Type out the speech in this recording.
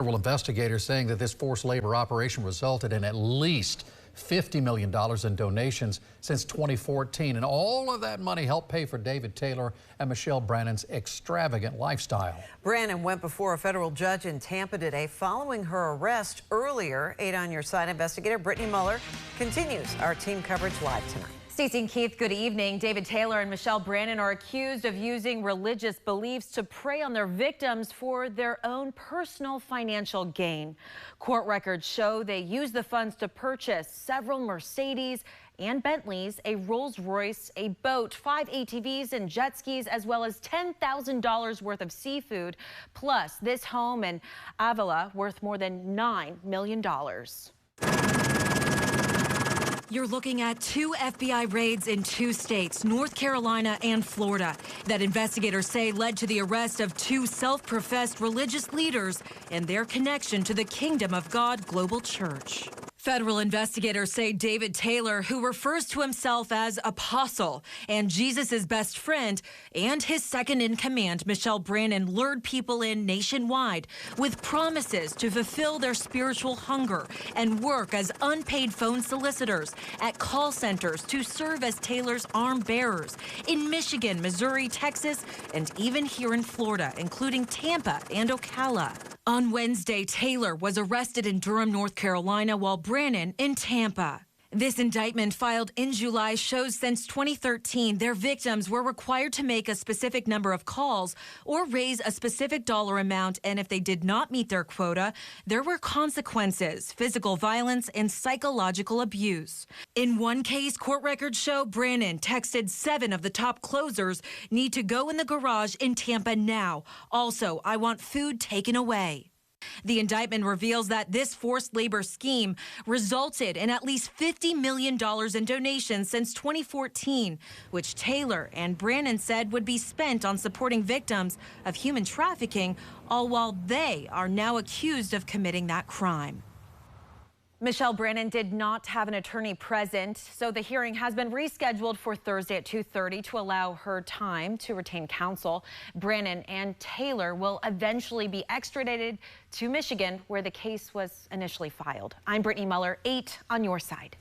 Federal investigators saying that this forced labor operation resulted in at least $50 million in donations since 2014, and all of that money helped pay for David Taylor and Michelle Brannon's extravagant lifestyle. Brannon went before a federal judge in Tampa today following her arrest earlier. 8 on Your Side investigator Brittany Muller continues our team coverage live tonight. Stacey and Keith, good evening. David Taylor and Michelle Brannon are accused of using religious beliefs to prey on their victims for their own personal financial gain. Court records show they used the funds to purchase several Mercedes and Bentleys, a Rolls-Royce, a boat, 5 ATVs and jet skis, as well as $10,000 worth of seafood, plus this home in Avila worth more than $9 million. You're looking at 2 FBI raids in 2 states, North Carolina and Florida, that investigators say led to the arrest of 2 self-professed religious leaders and their connection to the Kingdom of God Global Church. Federal investigators say David Taylor, who refers to himself as Apostle and Jesus' best friend, and his second in command, Michelle Brannon, lured people in nationwide with promises to fulfill their spiritual hunger and work as unpaid phone solicitors at call centers to serve as Taylor's arm bearers in Michigan, Missouri, Texas, and even here in Florida, including Tampa and Ocala. On Wednesday, Taylor was arrested in Durham, North Carolina, while Brannon in Tampa. This indictment filed in July shows since 2013, their victims were required to make a specific number of calls or raise a specific dollar amount, and if they did not meet their quota, there were consequences, physical violence, and psychological abuse. In one case, court records show Brannon texted 7 of the top closers, "Need to go in the garage in Tampa now. Also, I want food taken away." The indictment reveals that this forced labor scheme resulted in at least $50 million in donations since 2014, which Taylor and Brannon said would be spent on supporting victims of human trafficking, all while they are now accused of committing that crime. Michelle Brannon did not have an attorney present, so the hearing has been rescheduled for Thursday at 2:30 to allow her time to retain counsel. Brannon and Taylor will eventually be extradited to Michigan, where the case was initially filed. I'm Brittany Muller, 8 on Your Side.